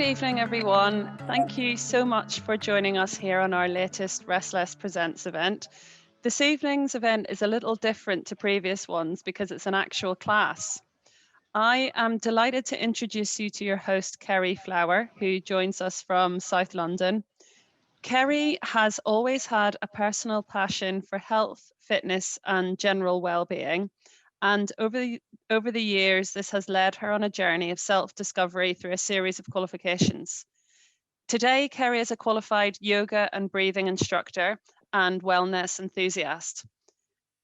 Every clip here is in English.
Good evening, everyone. Thank you so much for joining us here on our latest Less Presents event. This evening's event is a little different to previous ones because it's an actual class. I am delighted to introduce you to your host, Kerry Flower, who joins us from South London. Kerry has always had a personal passion for health, fitness, and general well-being. And over the years, this has led her on a journey of self-discovery through a series of qualifications. Today, Kerry is a qualified yoga and breathing instructor and wellness enthusiast.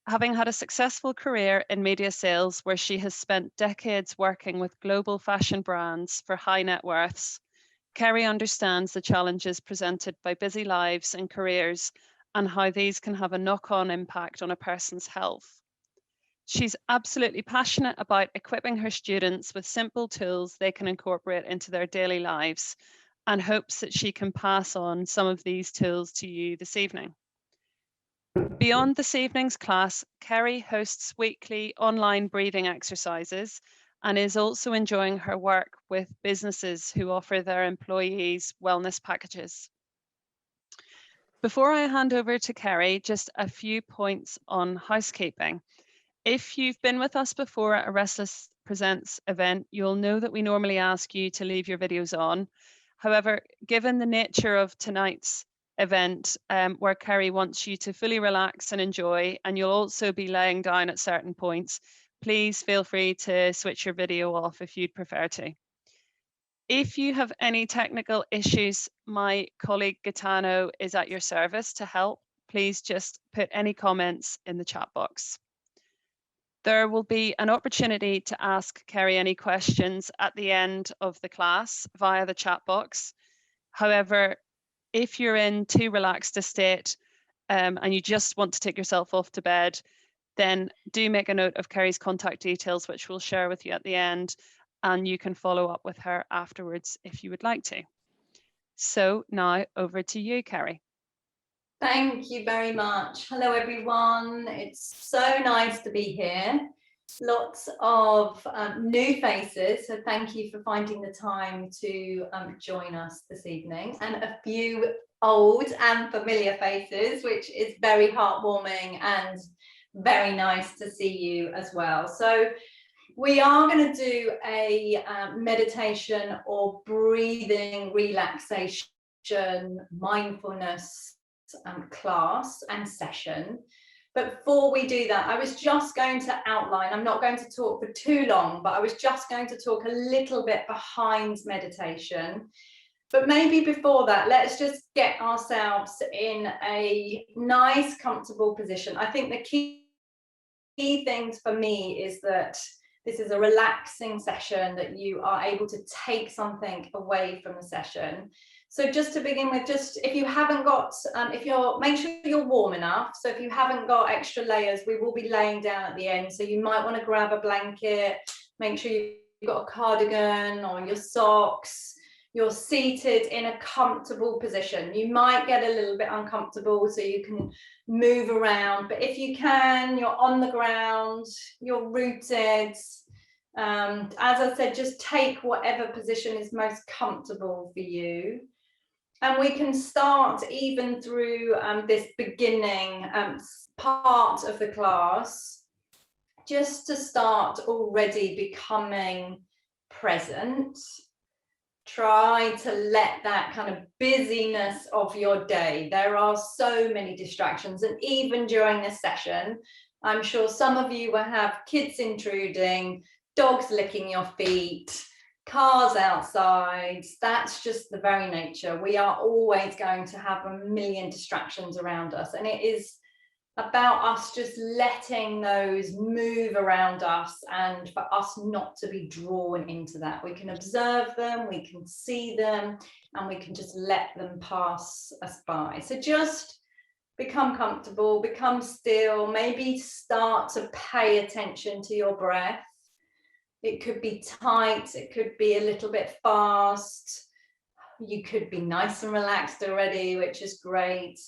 Having had a successful career in media sales where she has spent decades working with global fashion brands for high net worths, Kerry understands the challenges presented by busy lives and careers and how these can have a knock-on impact on a person's health. She's absolutely passionate about equipping her students with simple tools they can incorporate into their daily lives and hopes that she can pass on some of these tools to you this evening. Beyond this evening's class, Kerry hosts weekly online breathing exercises and is also enjoying her work with businesses who offer their employees wellness packages. Before I hand over to Kerry, just a few points on housekeeping. If you've been with us before at a Restless Presents event, you'll know that we normally ask you to leave your videos on. However, given the nature of tonight's event, where Kerry wants you to fully relax and enjoy, and you'll also be laying down at certain points, please feel free to switch your video off if you'd prefer to. If you have any technical issues, my colleague Gaetano is at your service to help. Please just put any comments in the chat box. There will be an opportunity to ask Kerry any questions at the end of the class via the chat box. However, if you're in too relaxed a state and you just want to take yourself off to bed, then do make a note of Kerry's contact details, which we'll share with you at the end, and you can follow up with her afterwards if you would like to. So now over to you, Kerry. Thank you very much. Hello, everyone. It's so nice to be here. Lots of new faces, so thank you for finding the time to join us this evening, and a few old and familiar faces, which is very heartwarming and very nice to see you as well. So we are going to do a meditation or breathing relaxation mindfulness class and session. But before we do that, I was just going to outline, I'm not going to talk for too long, but I was just going to talk a little bit behind meditation. But maybe before that, let's just get ourselves in a nice, comfortable position. I think the key things for me is that this is a relaxing session, that you are able to take something away from the session. So just to begin with, just if you haven't got, make sure you're warm enough. So if you haven't got extra layers, we will be laying down at the end. So you might want to grab a blanket, make sure you've got a cardigan or your socks. You're seated in a comfortable position. You might get a little bit uncomfortable, so you can move around. But if you can, you're on the ground, you're rooted. As I said, just take whatever position is most comfortable for you. And we can start even through this beginning part of the class, just to start already becoming present. Try to let that kind of busyness of your day, there are so many distractions, and even during this session, I'm sure some of you will have kids intruding, dogs licking your feet, cars outside. That's just the very nature. We are always going to have a million distractions around us, and it is about us just letting those move around us, and for us not to be drawn into that. We can observe them, we can see them, and we can just let them pass us by. So just become comfortable, become still, maybe start to pay attention to your breath. It could be tight, it could be a little bit fast. You could be nice and relaxed already, which is great.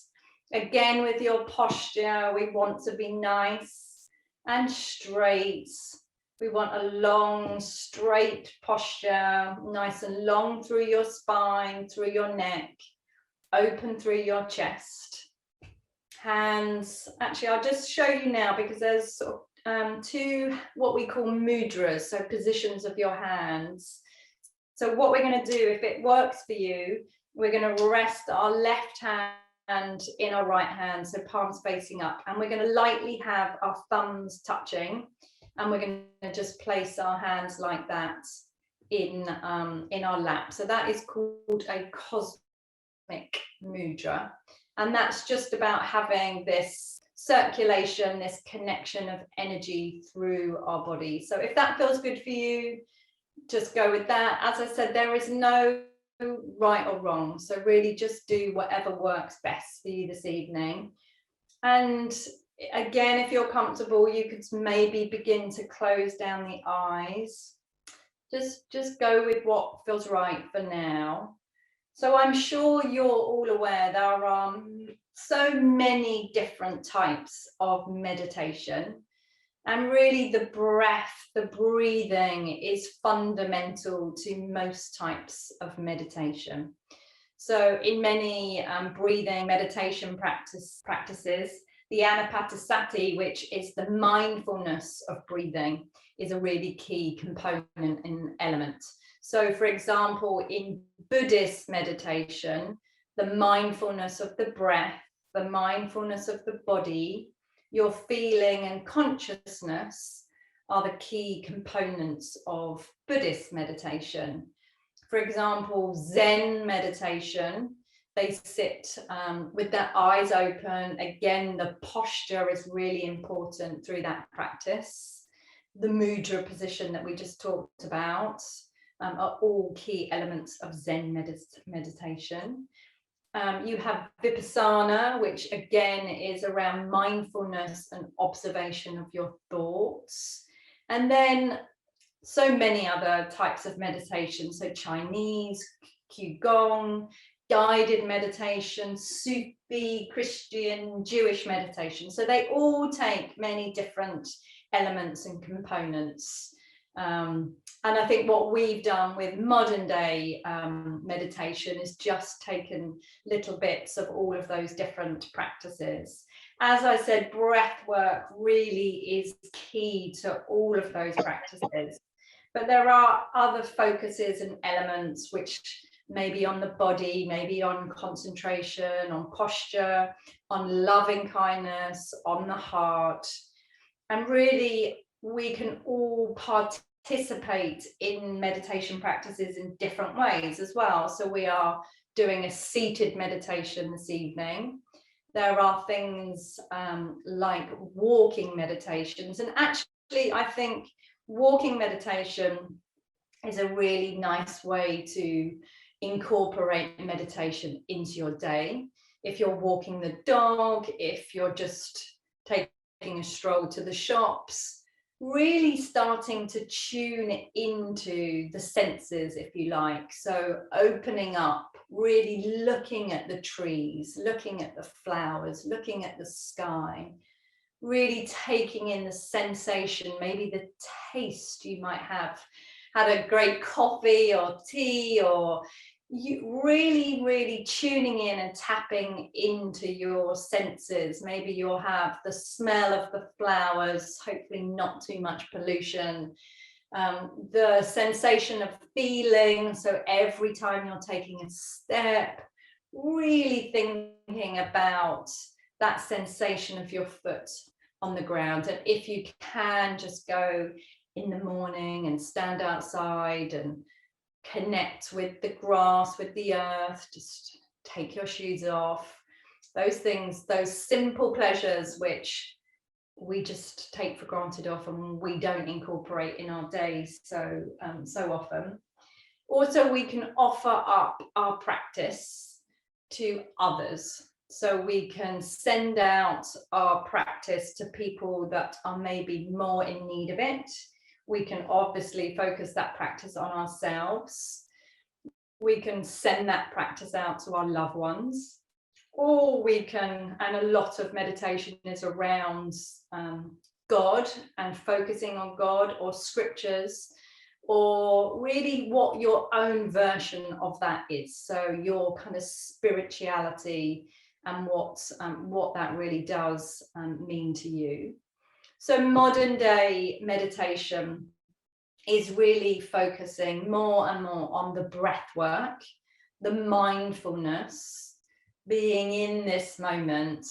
Again, with your posture, we want to be nice and straight We want a long, straight posture, nice and long through your spine, through your neck, open through your chest. Hands, actually, I'll just show you now because there's sort of, two what we call mudras, so positions of your hands. So what we're going to do, if it works for you, we're going to rest our left hand in our right hand, so palms facing up, and we're going to lightly have our thumbs touching, and we're going to just place our hands like that in our lap. So that is called a cosmic mudra, and that's just about having this circulation, this connection of energy through our body. So if that feels good for you, just go with that. As I said, there is no right or wrong, so really just do whatever works best for you this evening. And again, if you're comfortable, you could maybe begin to close down the eyes. Just go with what feels right for now. So I'm sure you're all aware there are so many different types of meditation, and really the breath, the breathing is fundamental to most types of meditation. So in many breathing meditation practices, the anapanasati, which is the mindfulness of breathing, is a really key component and element. So for example, in Buddhist meditation, the mindfulness of the breath, the mindfulness of the body, your feeling and consciousness are the key components of Buddhist meditation. For example, Zen meditation, they sit with their eyes open. Again, the posture is really important through that practice. The mudra position that we just talked about are all key elements of Zen meditation. You have Vipassana, which again is around mindfulness and observation of your thoughts. And then so many other types of meditation, so Chinese, Qigong, guided meditation, Sufi, Christian, Jewish meditation. So they all take many different elements and components. And I think what we've done with modern day meditation is just taken little bits of all of those different practices. As I said, breath work really is key to all of those practices. But there are other focuses and elements which maybe on the body, maybe on concentration, on posture, on loving kindness, on the heart. And really, we can all participate in meditation practices in different ways as well. So we are doing a seated meditation this evening. There are things like walking meditations. And actually, I think walking meditation is a really nice way to incorporate meditation into your day. If you're walking the dog, if you're just taking a stroll to the shops, really starting to tune into the senses, if you like. So opening up, really looking at the trees, looking at the flowers, looking at the sky, really taking in the sensation, maybe the taste. You might have had a great coffee or tea, or you really tuning in and tapping into your senses. Maybe you'll have the smell of the flowers, hopefully not too much pollution, the sensation of feeling. So every time you're taking a step, really thinking about that sensation of your foot on the ground. And if you can, just go in the morning and stand outside and connect with the grass, with the earth, just take your shoes off. Those things, those simple pleasures which we just take for granted often, we don't incorporate in our days so often. Also, we can offer up our practice to others. So we can send out our practice to people that are maybe more in need of it. We can obviously focus that practice on ourselves. We can send that practice out to our loved ones. Or we can, and a lot of meditation is around God and focusing on God or scriptures, or really what your own version of that is. So your kind of spirituality and what that really does mean to you. So modern day meditation is really focusing more and more on the breath work, the mindfulness, being in this moment,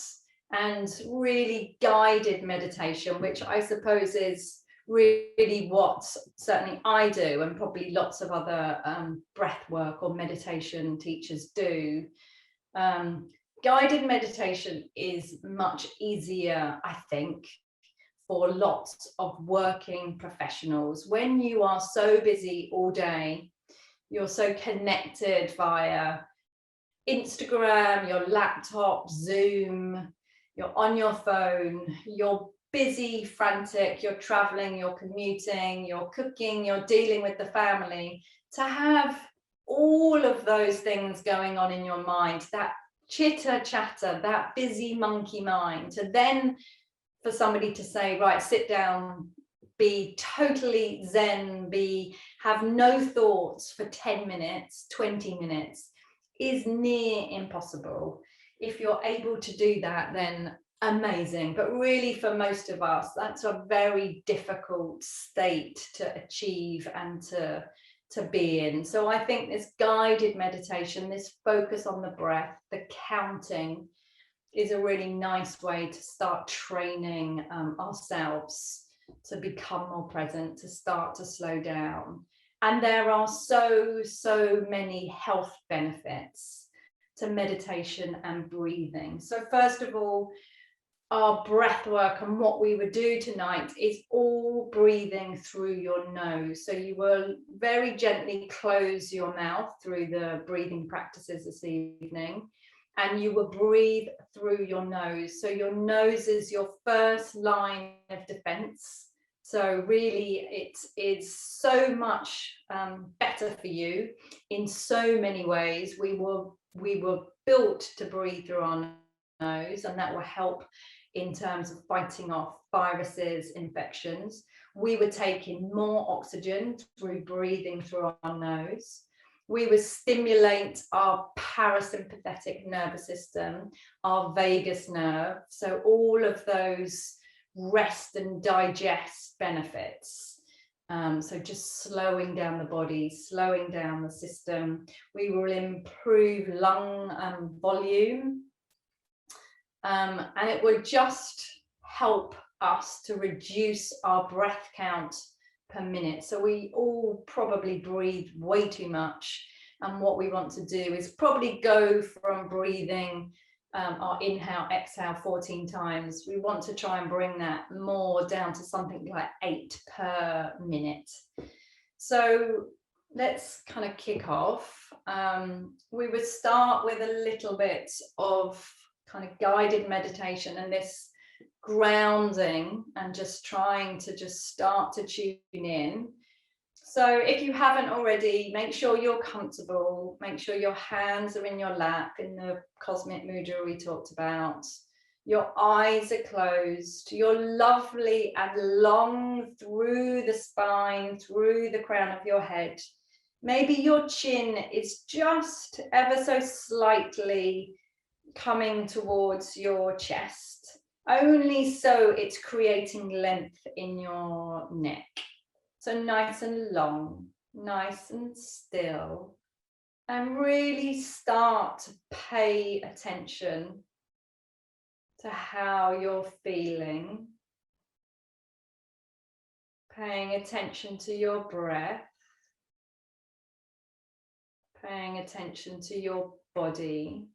and really guided meditation, which I suppose is really what certainly I do, and probably lots of other breath work or meditation teachers do. Guided meditation is much easier, I think, for lots of working professionals. When you are so busy all day, you're so connected via Instagram, your laptop, Zoom, you're on your phone, you're busy, frantic, you're traveling, you're commuting, you're cooking, you're dealing with the family. To have all of those things going on in your mind, that chitter chatter, that busy monkey mind, to then for somebody to say, right, sit down, be totally zen, have no thoughts for 10 minutes, 20 minutes, is near impossible. If you're able to do that, then amazing. But really, for most of us, that's a very difficult state to achieve and to be in. So I think this guided meditation, this focus on the breath, the counting, is a really nice way to start training ourselves to become more present, to start to slow down. And there are so many health benefits to meditation and breathing. So first of all, our breath work and what we would do tonight is all breathing through your nose. So you will very gently close your mouth through the breathing practices this evening, and you will breathe through your nose. So your nose is your first line of defense. So really it is so much better for you in so many ways. We were built to breathe through our nose, and that will help in terms of fighting off viruses, infections. We would take in more oxygen through breathing through our nose. We would stimulate our parasympathetic nervous system, our vagus nerve. So all of those rest and digest benefits. So just slowing down the body, slowing down the system. We will improve lung volume. And it would just help us to reduce our breath count per minute. So we all probably breathe way too much, and what we want to do is probably go from breathing our inhale, exhale 14 times. We want to try and bring that more down to something like 8 per minute. So let's kind of kick off. We would start with a little bit of kind of guided meditation and this grounding, and just trying to just start to tune in. So if you haven't already, make sure you're comfortable, make sure your hands are in your lap in the cosmic mudra we talked about. Your eyes are closed, you're lovely and long through the spine, through the crown of your head. Maybe your chin is just ever so slightly coming towards your chest, only so it's creating length in your neck. So nice and long, nice and still, and really start to pay attention to how you're feeling, paying attention to your breath, paying attention to your body.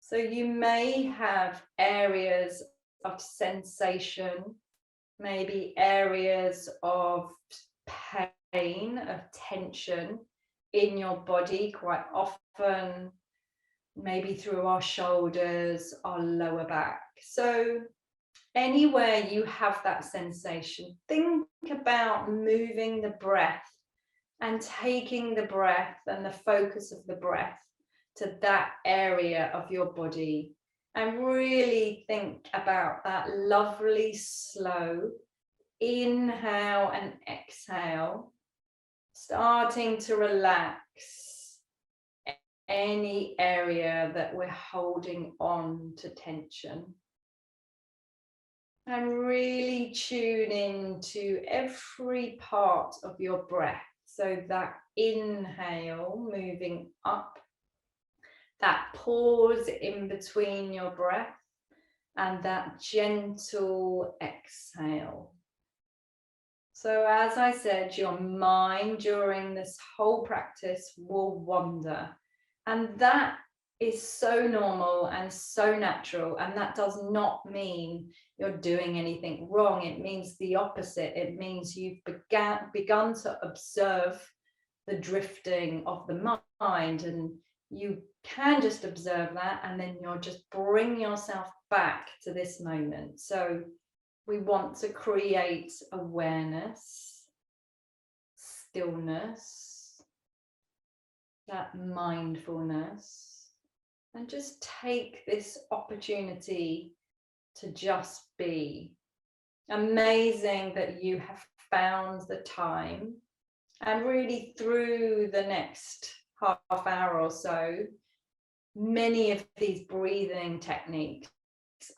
So you may have areas of sensation, maybe areas of pain, of tension in your body quite often, maybe through our shoulders, our lower back. So anywhere you have that sensation, think about moving the breath and taking the breath and the focus of the breath to that area of your body, And really think about that lovely slow inhale and exhale, starting to relax any area that we're holding on to tension. And really tune into every part of your breath. So that inhale moving up, that pause in between your breath, and that gentle exhale. So as I said, your mind during this whole practice will wander. And that is so normal and so natural. And that does not mean you're doing anything wrong. It means the opposite. It means you've begun to observe the drifting of the mind, and you can just observe that, and then you'll just bring yourself back to this moment. So we want to create awareness, stillness, that mindfulness, and just take this opportunity to just be. Amazing that you have found the time, and really through the next half hour or so, many of these breathing techniques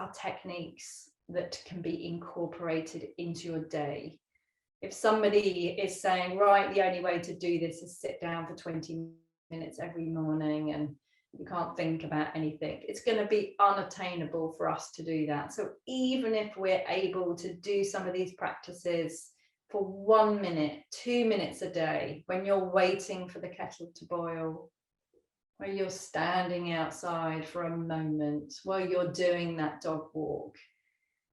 are techniques that can be incorporated into your day. If somebody is saying, right, the only way to do this is sit down for 20 minutes every morning and you can't think about anything, it's going to be unattainable for us to do that. So even if we're able to do some of these practices for 1 minute, 2 minutes a day, when you're waiting for the kettle to boil, where you're standing outside for a moment, while you're doing that dog walk,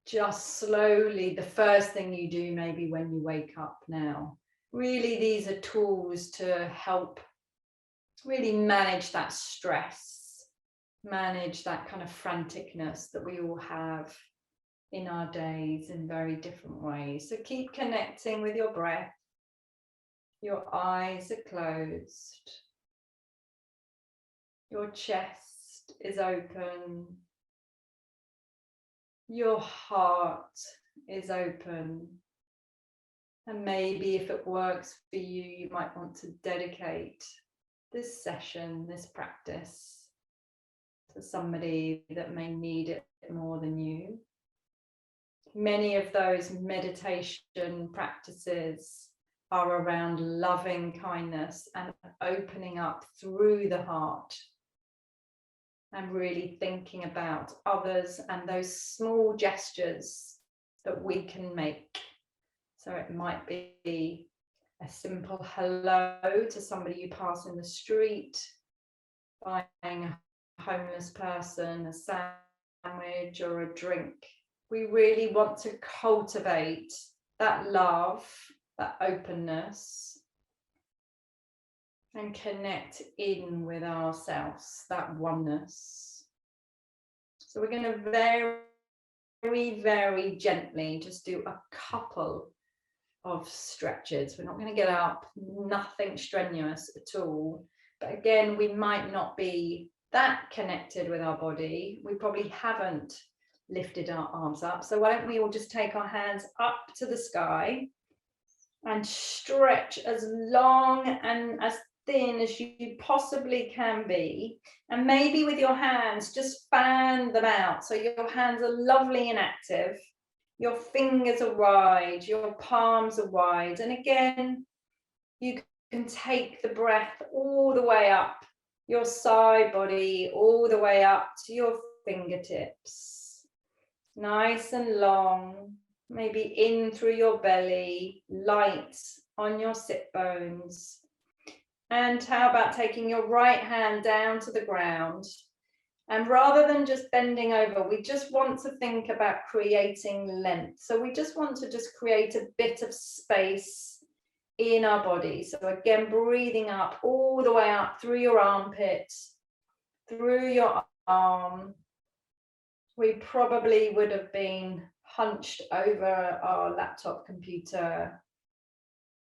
just slowly, the first thing you do maybe when you wake up now. Really, these are tools to help really manage that stress, manage that kind of franticness that we all have in our days in very different ways. So keep connecting with your breath. Your eyes are closed. Your chest is open. Your heart is open. And maybe if it works for you, you might want to dedicate this session, this practice, to somebody that may need it more than you. Many of those meditation practices are around loving kindness and opening up through the heart, and really thinking about others and those small gestures that we can make. So it might be a simple hello to somebody you pass in the street, buying a homeless person a sandwich or a drink. We really want to cultivate that love, that openness, and connect in with ourselves, that oneness. So we're going to very, very gently just do a couple of stretches. We're not going to get up, nothing strenuous at all. But again, we might not be that connected with our body. We probably haven't lifted our arms up. So why don't we all just take our hands up to the sky and stretch as long and as thin as you possibly can be, and maybe with your hands just fan them out so your hands are lovely and active, your fingers are wide, your palms are wide, and again you can take the breath all the way up your side body, all the way up to your fingertips, nice and long, maybe in through your belly, light on your sit bones. And how about taking your right hand down to the ground? And rather than just bending over, we just want to think about creating length. So we just want to just create a bit of space in our body. So again, breathing up all the way up through your armpit, through your arm. We probably would have been hunched over our laptop computer,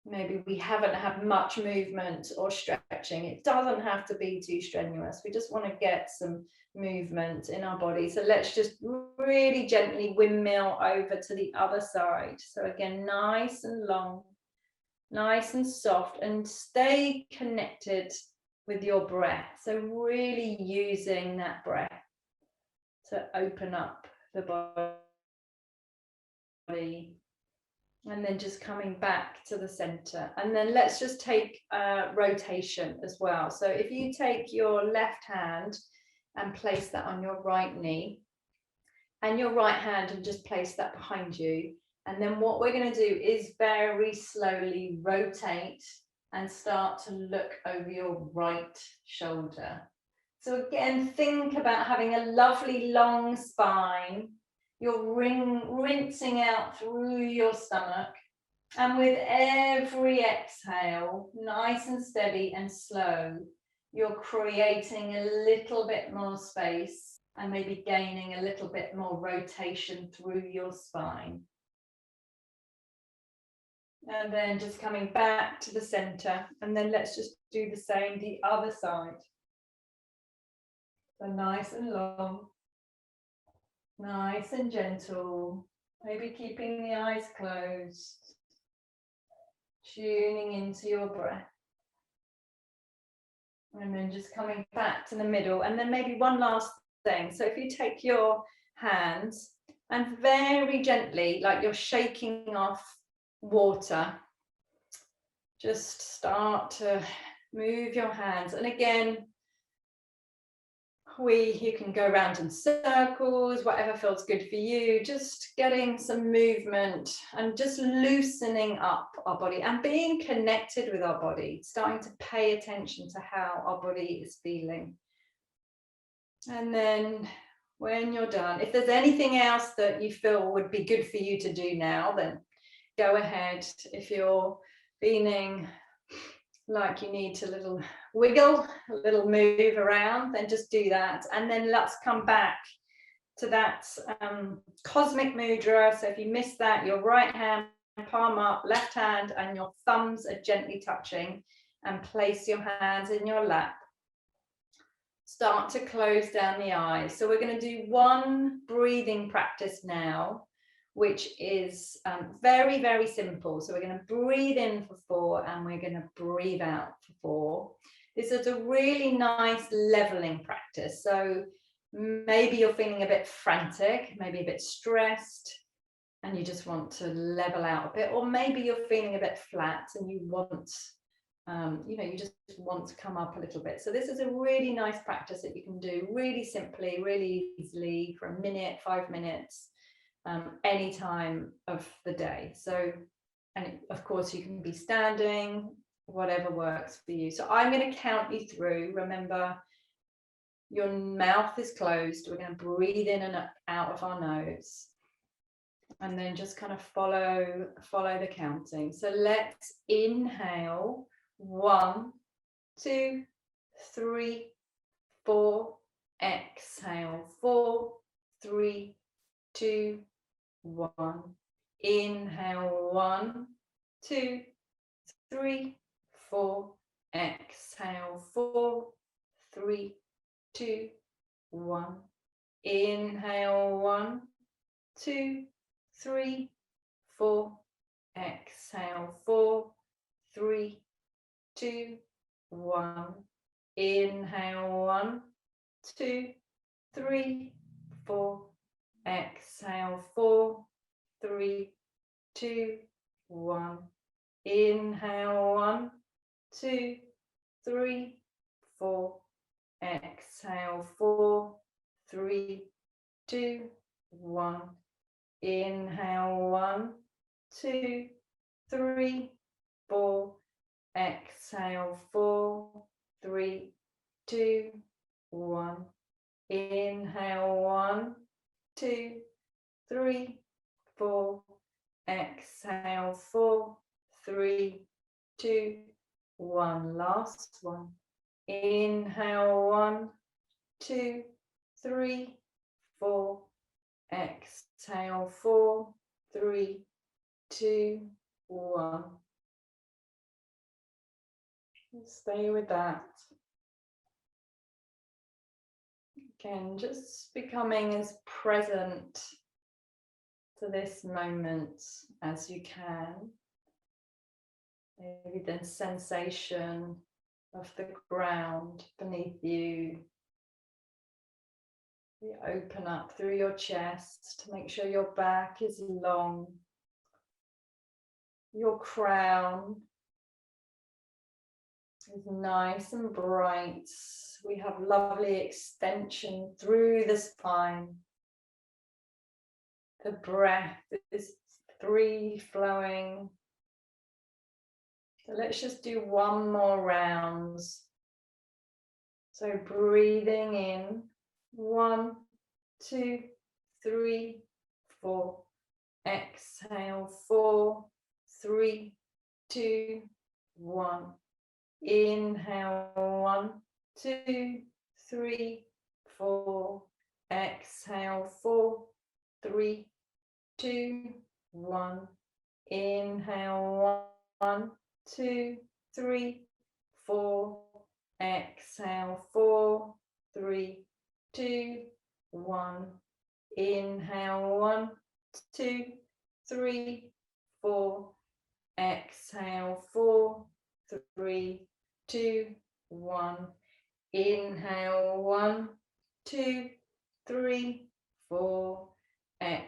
maybe we haven't had much movement or stretching. It doesn't have to be too strenuous. We just want to get some movement in our body. So let's just really gently windmill over to the other side. So again, nice and long, nice and soft, and stay connected with your breath. So really using that breath to open up the body. And then just coming back to the center. And then let's just take rotation as well. So if you take your left hand and place that on your right knee, and your right hand and just place that behind you. And then what we're going to do is very slowly rotate and start to look over your right shoulder. So again, think about having a lovely long spine. You're rinsing out through your stomach. And with every exhale, nice and steady and slow, you're creating a little bit more space and maybe gaining a little bit more rotation through your spine. And then just coming back to the center. And then let's just do the same, the other side. So nice and long, nice and gentle, maybe keeping the eyes closed, tuning into your breath. And then just coming back to the middle. And then maybe one last thing. So if you take your hands and very gently, like you're shaking off water, just start to move your hands. And again, you can go around in circles, whatever feels good for you, just getting some movement and just loosening up our body and being connected with our body, starting to pay attention to how our body is feeling. And then when you're done, if there's anything else that you feel would be good for you to do now, then go ahead. If you're feeling like you need a little wiggle, a little move around, then just do that. And then let's come back to that cosmic mudra. So if you missed that, your right hand, palm up, left hand, and your thumbs are gently touching, and place your hands in your lap. Start to close down the eyes. So we're going to do one breathing practice now, which is very, very simple. So we're going to breathe in for 4 and we're going to breathe out for 4. This is a really nice leveling practice. So maybe you're feeling a bit frantic, maybe a bit stressed, and you just want to level out a bit, or maybe you're feeling a bit flat and you want, you just want to come up a little bit. So this is a really nice practice that you can do really simply, really easily for a minute, 5 minutes. Any time of the day. So, and of course you can be standing, whatever works for you. So I'm going to count you through. Remember, your mouth is closed. We're going to breathe in and out of our nose, and then just kind of follow the counting. So let's inhale. 1, 2, 3, 4. Exhale. 4, 3, 2, 1. Inhale. 1, 2, 3, 4. Exhale. 4, 3, 2, 1. Inhale. 1, 2, 3, 4. Exhale. 4, 3, 2, 1. Inhale. 1, 2, 3, 4. Exhale. 4, 3, 2, 1. Inhale. 1, 2, 3, 4. Exhale. 4, 3, 2, 1. Inhale. 1, 2, 3, 4. Exhale. 4, 3, 2, 1. Inhale. 1, 2, 3, 4. Exhale. 4, 3, 2, 1. Last one. Inhale. 1, 2, 3, 4. Exhale. 4, 3, 2, 1. Stay with that. Again, just becoming as present to this moment as you can. Maybe the sensation of the ground beneath you. You open up through your chest to make sure your back is long. Your crown is nice and bright. We have lovely extension through the spine. The breath is free flowing. So let's just do one more round. So breathing in, 1, 2, 3, 4. Exhale, 4, 3, 2, 1. Inhale, 1, 2, 3, 4. Exhale, 4, 3, 2, 1. Inhale, 1, 2, 3, 4. Exhale, 4, 3, 2, 1. Inhale, 1, 2, 3, 4. Exhale, 4, 3, 2, 1. Inhale, 1, 2, 3, 4. Exhale.